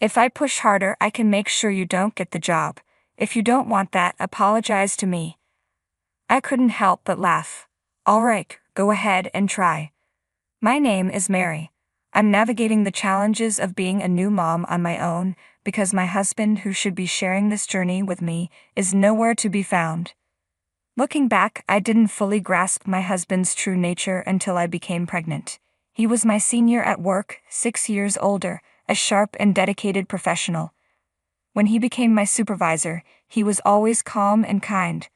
If I push harder, I can make sure you don't get the job. If you don't want that, apologize to me." I couldn't help but laugh. "All right, go ahead and try. My name is Mary. I'm navigating the challenges of being a new mom on my own, because my husband, who should be sharing this journey with me, is nowhere to be found." Looking back, I didn't fully grasp my husband's true nature until I became pregnant. He was my senior at work, 6 years older, a sharp and dedicated professional. When he became my supervisor, he was always calm and kind.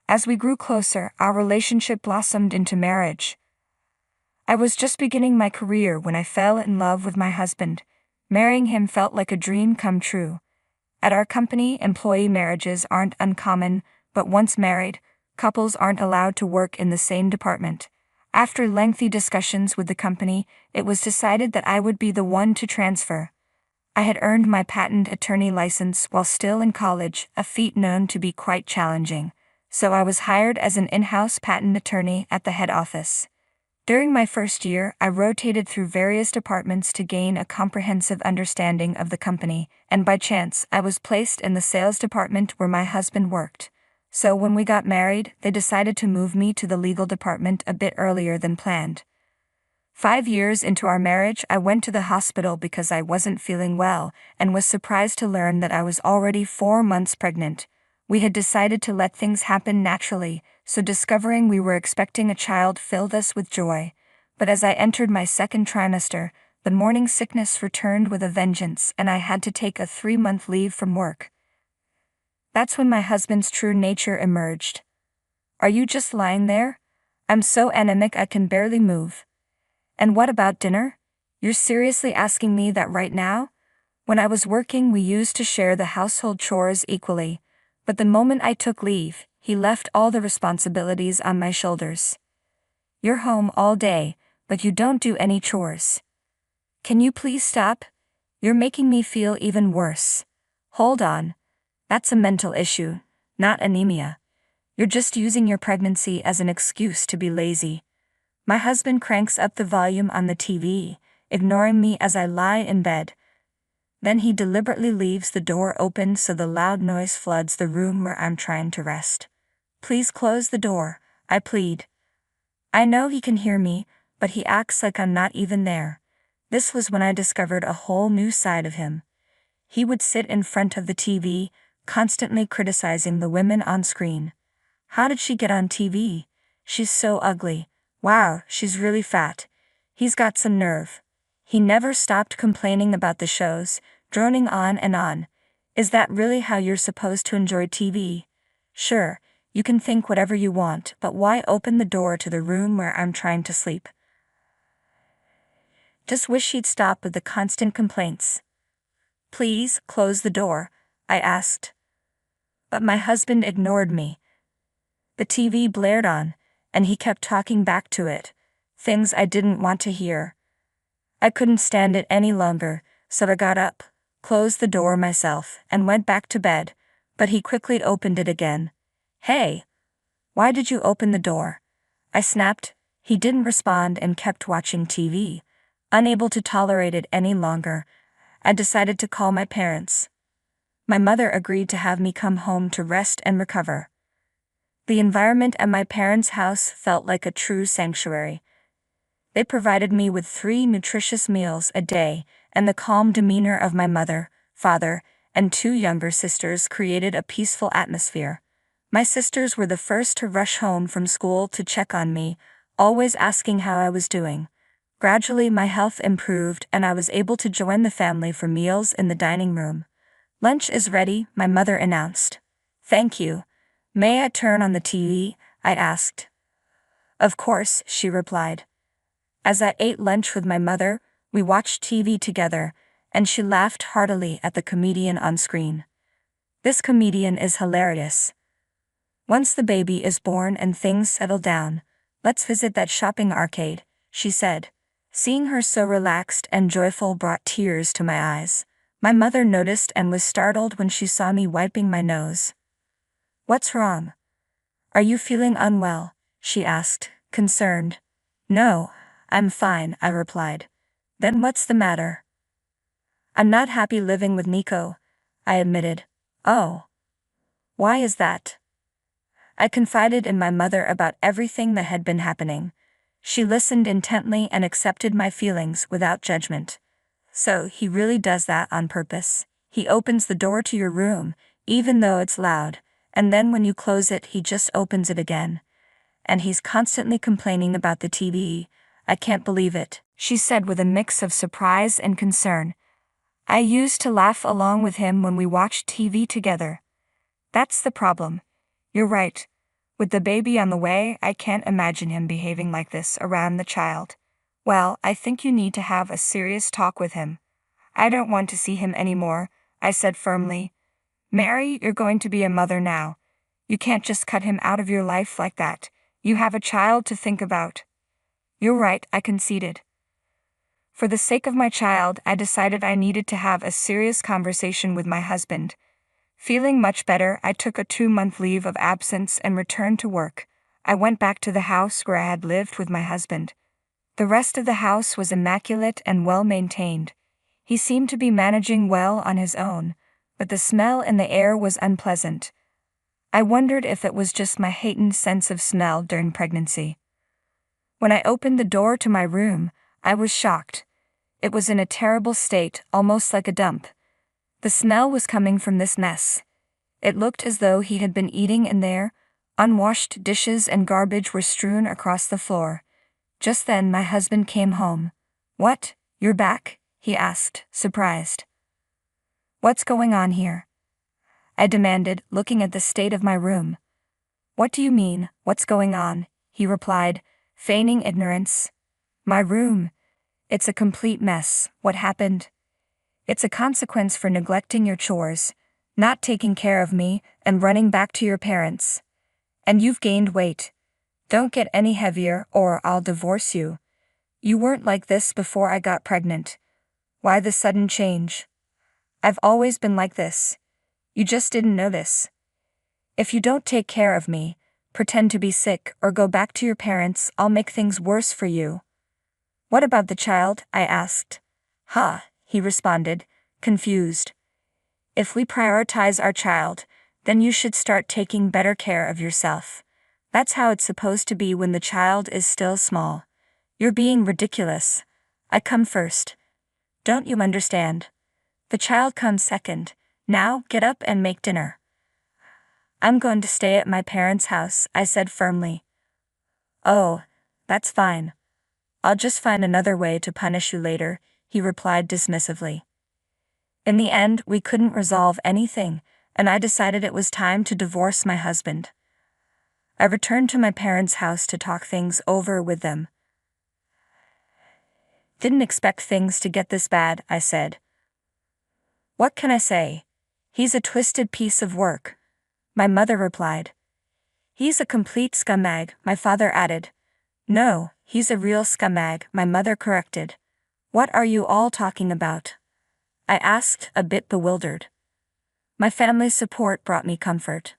As we grew closer, our relationship blossomed into marriage. I was just beginning my career when I fell in love with my husband. Marrying him felt like a dream come true. At our company, employee marriages aren't uncommon, but once married, couples aren't allowed to work in the same department. After lengthy discussions with the company, it was decided that I would be the one to transfer. I had earned my patent attorney license while still in college, a feat known to be quite challenging, so I was hired as an in-house patent attorney at the head office. During my first year, I rotated through various departments to gain a comprehensive understanding of the company, and by chance, I was placed in the sales department where my husband worked. So when we got married, they decided to move me to the legal department a bit earlier than planned. 5 years into our marriage, I went to the hospital because I wasn't feeling well, and was surprised to learn that I was already 4 months pregnant. We had decided to let things happen naturally, so discovering we were expecting a child filled us with joy. But as I entered my second trimester, the morning sickness returned with a vengeance, and I had to take a 3-month leave from work. That's when my husband's true nature emerged. "Are you just lying there? I'm so anemic I can barely move. And what about dinner? You're seriously asking me that right now?" When I was working, we used to share the household chores equally, but the moment I took leave, he left all the responsibilities on my shoulders. "You're home all day, but you don't do any chores. Can you please stop? You're making me feel even worse." "Hold on. That's a mental issue, not anemia. You're just using your pregnancy as an excuse to be lazy." My husband cranks up the volume on the TV, ignoring me as I lie in bed. Then he deliberately leaves the door open so the loud noise floods the room where I'm trying to rest. "Please close the door," I plead. I know he can hear me, but he acts like I'm not even there. This was when I discovered a whole new side of him. He would sit in front of the TV, constantly criticizing the women on screen. "How did she get on TV? She's so ugly. Wow, she's really fat. He's got some nerve." He never stopped complaining about the shows, droning on and on. "Is that really how you're supposed to enjoy TV? Sure, you can think whatever you want, but why open the door to the room where I'm trying to sleep?" Just wish he'd stop with the constant complaints. "Please, close the door," I asked. But my husband ignored me. The TV blared on, and he kept talking back to it, things I didn't want to hear. I couldn't stand it any longer, so I got up, closed the door myself, and went back to bed, but he quickly opened it again. "Hey! Why did you open the door?" I snapped. He didn't respond and kept watching TV. Unable to tolerate it any longer, I decided to call my parents. My mother agreed to have me come home to rest and recover. The environment at my parents' house felt like a true sanctuary. They provided me with 3 nutritious meals a day, and the calm demeanor of my mother, father, and 2 younger sisters created a peaceful atmosphere. My sisters were the first to rush home from school to check on me, always asking how I was doing. Gradually my health improved and I was able to join the family for meals in the dining room. "Lunch is ready," my mother announced. "Thank you. May I turn on the TV?" I asked. "Of course," she replied. As I ate lunch with my mother, we watched TV together, and she laughed heartily at the comedian on screen. "This comedian is hilarious. Once the baby is born and things settle down, let's visit that shopping arcade," she said. Seeing her so relaxed and joyful brought tears to my eyes. My mother noticed and was startled when she saw me wiping my nose. "What's wrong? Are you feeling unwell?" she asked, concerned. "No, I'm fine," I replied. "Then what's the matter?" I'm not happy living with Nico, I admitted. Oh. Why is that? I confided in my mother about everything that had been happening. She listened intently and accepted my feelings without judgment. So he really does that on purpose. He opens the door to your room, even though it's loud, and then when you close it he just opens it again. And he's constantly complaining about the TV. I can't believe it, she said with a mix of surprise and concern. I used to laugh along with him when we watched TV together. That's the problem. You're right. With the baby on the way, I can't imagine him behaving like this around the child. Well, I think you need to have a serious talk with him. I don't want to see him anymore, I said firmly. Mary, you're going to be a mother now. You can't just cut him out of your life like that. You have a child to think about. You're right, I conceded. For the sake of my child, I decided I needed to have a serious conversation with my husband. Feeling much better, I took a 2-month leave of absence and returned to work. I went back to the house where I had lived with my husband. The rest of the house was immaculate and well maintained. He seemed to be managing well on his own, but the smell in the air was unpleasant. I wondered if it was just my heightened sense of smell during pregnancy. When I opened the door to my room, I was shocked. It was in a terrible state, almost like a dump. The smell was coming from this mess. It looked as though he had been eating in there. Unwashed dishes and garbage were strewn across the floor. Just then my husband came home. What, you're back? He asked, surprised. What's going on here? I demanded, looking at the state of my room. What do you mean, what's going on? He replied, feigning ignorance. My room. It's a complete mess. What happened? It's a consequence for neglecting your chores, not taking care of me, and running back to your parents. And you've gained weight. Don't get any heavier or I'll divorce you. You weren't like this before I got pregnant. Why the sudden change? I've always been like this. You just didn't notice. If you don't take care of me, pretend to be sick or go back to your parents, I'll make things worse for you. What about the child? I asked. Huh, he responded, confused. If we prioritize our child, then you should start taking better care of yourself. That's how it's supposed to be when the child is still small. You're being ridiculous. I come first. Don't you understand? The child comes second. Now, get up and make dinner. I'm going to stay at my parents' house, I said firmly. Oh, that's fine. I'll just find another way to punish you later, he replied dismissively. In the end, we couldn't resolve anything, and I decided it was time to divorce my husband. I returned to my parents' house to talk things over with them. Didn't expect things to get this bad, I said. What can I say? He's a twisted piece of work, my mother replied. He's a complete scumbag, my father added. No, he's a real scumbag, my mother corrected. What are you all talking about? I asked, a bit bewildered. My family's support brought me comfort.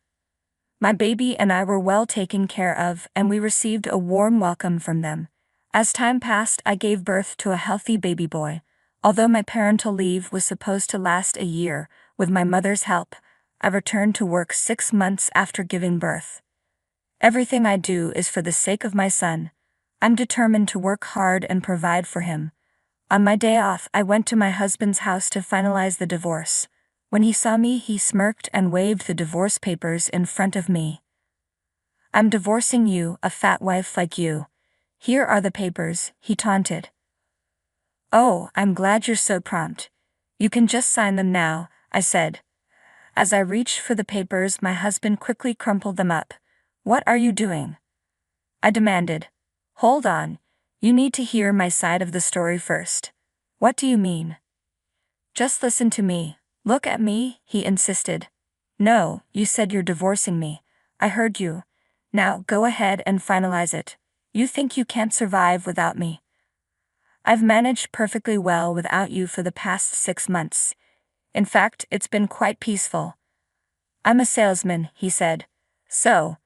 My baby and I were well taken care of, and we received a warm welcome from them. As time passed, I gave birth to a healthy baby boy. Although my parental leave was supposed to last a year, with my mother's help, I returned to work 6 months after giving birth. Everything I do is for the sake of my son. I'm determined to work hard and provide for him. On my day off, I went to my husband's house to finalize the divorce. When he saw me, he smirked and waved the divorce papers in front of me. I'm divorcing you, a fat wife like you. Here are the papers, he taunted. Oh, I'm glad you're so prompt. You can just sign them now, I said. As I reached for the papers, my husband quickly crumpled them up. What are you doing? I demanded. Hold on, you need to hear my side of the story first. What do you mean? Just listen to me. Look at me, he insisted. No, you said you're divorcing me. I heard you. Now go ahead and finalize it. You think you can't survive without me. I've managed perfectly well without you for the past 6 months. In fact, it's been quite peaceful. I'm a salesman, he said. So,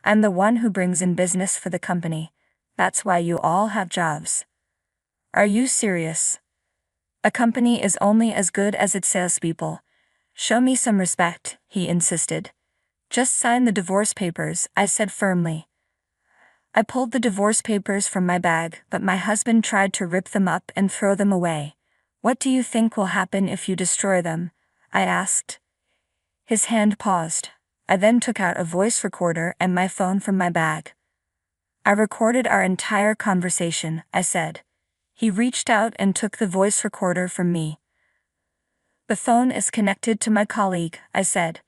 I'm the one who brings in business for the company. That's why you all have jobs. Are you serious? A company is only as good as its salespeople. Show me some respect, he insisted. Just sign the divorce papers, I said firmly. I pulled the divorce papers from my bag, but my husband tried to rip them up and throw them away. What do you think will happen if you destroy them? I asked. His hand paused. I then took out a voice recorder and my phone from my bag. I recorded our entire conversation, I said. He reached out and took the voice recorder from me. The phone is connected to my colleague, I said.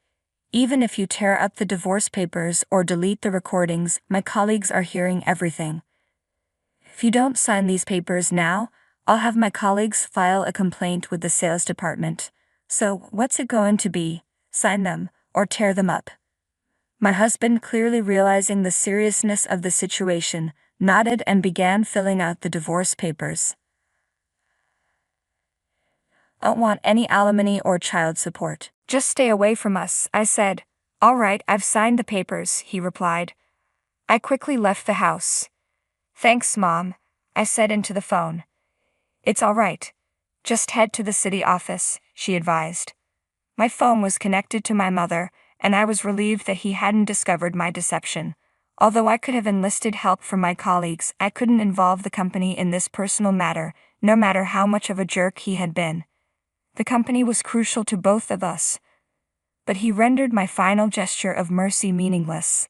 Even if you tear up the divorce papers or delete the recordings, my colleagues are hearing everything. If you don't sign these papers now, I'll have my colleagues file a complaint with the sales department. So, what's it going to be? Sign them, or tear them up? My husband, clearly realizing the seriousness of the situation, nodded and began filling out the divorce papers. I don't want any alimony or child support. Just stay away from us, I said. All right, I've signed the papers, he replied. I quickly left the house. Thanks, Mom, I said into the phone. It's all right. Just head to the city office, she advised. My phone was connected to my mother, and I was relieved that he hadn't discovered my deception. Although I could have enlisted help from my colleagues, I couldn't involve the company in this personal matter, no matter how much of a jerk he had been. The company was crucial to both of us, but he rendered my final gesture of mercy meaningless.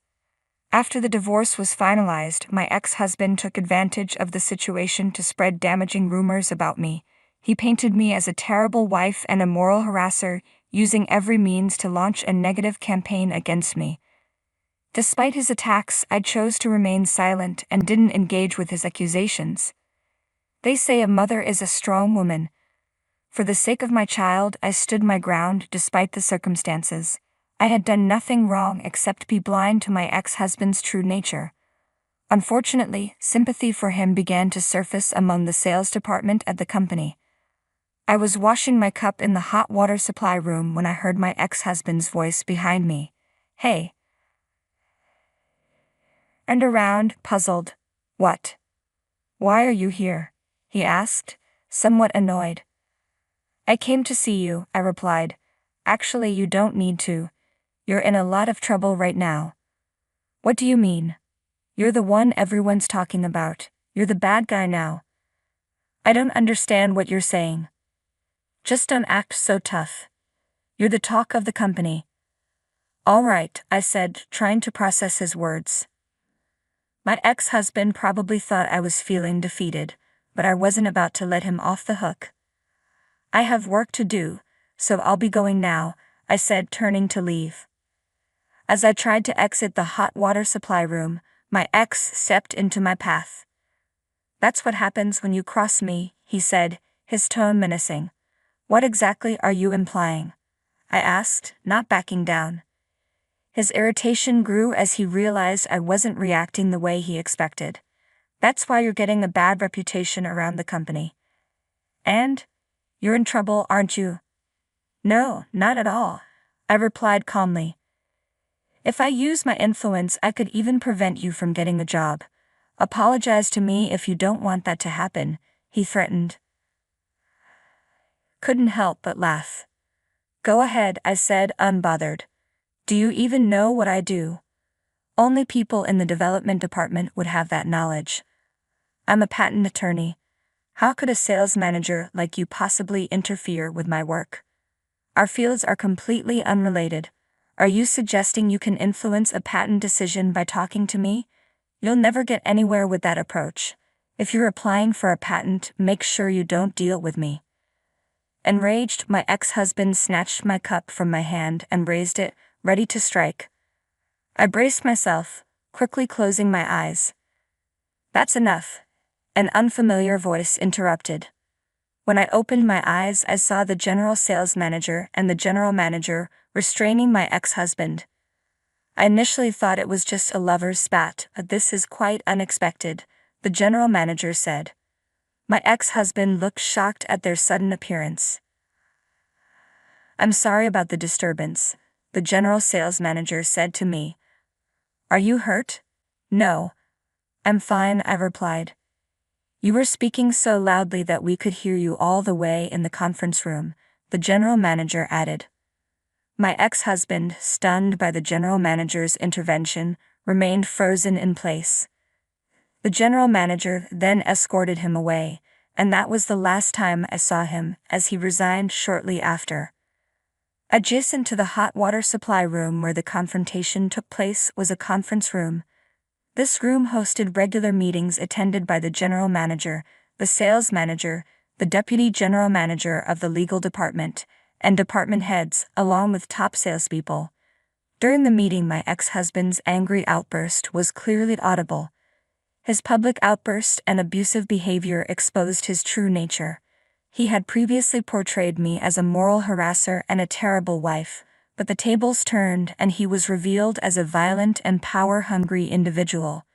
After the divorce was finalized, my ex-husband took advantage of the situation to spread damaging rumors about me. He painted me as a terrible wife and a moral harasser, using every means to launch a negative campaign against me. Despite his attacks, I chose to remain silent and didn't engage with his accusations. They say a mother is a strong woman. For the sake of my child, I stood my ground despite the circumstances. I had done nothing wrong except be blind to my ex-husband's true nature. Unfortunately, sympathy for him began to surface among the sales department at the company. I was washing my cup in the hot water supply room when I heard my ex-husband's voice behind me. Hey. And around, puzzled. What? Why are you here? He asked, somewhat annoyed. I came to see you, I replied. Actually, you don't need to. You're in a lot of trouble right now. What do you mean? You're the one everyone's talking about. You're the bad guy now. I don't understand what you're saying. Just don't act so tough. You're the talk of the company. All right, I said, trying to process his words. My ex-husband probably thought I was feeling defeated, but I wasn't about to let him off the hook. I have work to do, so I'll be going now, I said, turning to leave. As I tried to exit the hot water supply room, my ex stepped into my path. That's what happens when you cross me, he said, his tone menacing. What exactly are you implying? I asked, not backing down. His irritation grew as he realized I wasn't reacting the way he expected. That's why you're getting a bad reputation around the company. And? You're in trouble, aren't you? No, not at all, I replied calmly. If I use my influence, I could even prevent you from getting a job. Apologize to me if you don't want that to happen, he threatened. Couldn't help but laugh. Go ahead, I said, unbothered. Do you even know what I do? Only people in the development department would have that knowledge. I'm a patent attorney. How could a sales manager like you possibly interfere with my work? Our fields are completely unrelated. Are you suggesting you can influence a patent decision by talking to me? You'll never get anywhere with that approach. If you're applying for a patent, make sure you don't deal with me. Enraged, my ex-husband snatched my cup from my hand and raised it, ready to strike. I braced myself, quickly closing my eyes. That's enough. An unfamiliar voice interrupted. When I opened my eyes, I saw the general sales manager and the general manager restraining my ex-husband. I initially thought it was just a lover's spat, but this is quite unexpected, the general manager said. My ex-husband looked shocked at their sudden appearance. I'm sorry about the disturbance, the general sales manager said to me. Are you hurt? No. I'm fine, I replied. You were speaking so loudly that we could hear you all the way in the conference room, the general manager added. My ex-husband, stunned by the general manager's intervention, remained frozen in place. The general manager then escorted him away, and that was the last time I saw him, as he resigned shortly after. Adjacent to the hot water supply room where the confrontation took place was a conference room. This room hosted regular meetings attended by the general manager, the sales manager, the deputy general manager of the legal department, and department heads, along with top salespeople. During the meeting, my ex-husband's angry outburst was clearly audible. His public outburst and abusive behavior exposed his true nature. He had previously portrayed me as a moral harasser and a terrible wife, but the tables turned and he was revealed as a violent and power-hungry individual.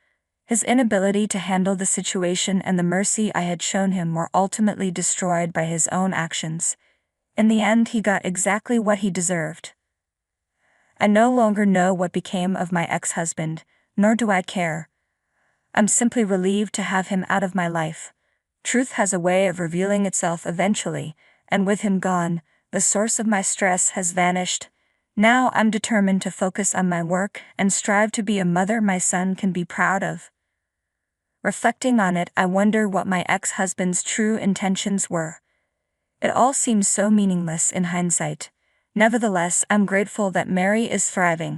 His inability to handle the situation and the mercy I had shown him were ultimately destroyed by his own actions. In the end, he got exactly what he deserved. I no longer know what became of my ex-husband, nor do I care. I'm simply relieved to have him out of my life. Truth has a way of revealing itself eventually, and with him gone, the source of my stress has vanished. Now I'm determined to focus on my work and strive to be a mother my son can be proud of. Reflecting on it, I wonder what my ex-husband's true intentions were. It all seems so meaningless in hindsight. Nevertheless, I'm grateful that Mary is thriving.